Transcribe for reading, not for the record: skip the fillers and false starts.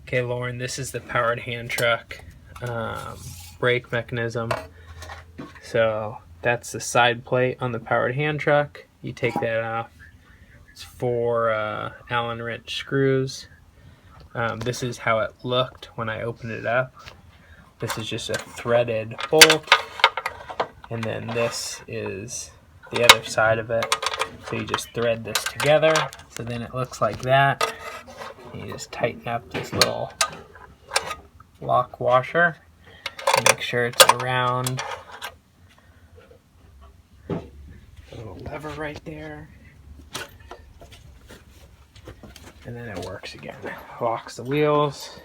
Okay, Lauren, this is the powered hand truck brake mechanism. So that's the side plate on the powered hand truck. You take that off. It's 4 Allen wrench screws. This is how it looked when I opened it up. This is just a threaded bolt, and then this is the other side of it. So you just thread this together. So then it looks like that. You just tighten up this little lock washer. Make sure it's around. A little lever right there. And then it works again. Locks the wheels.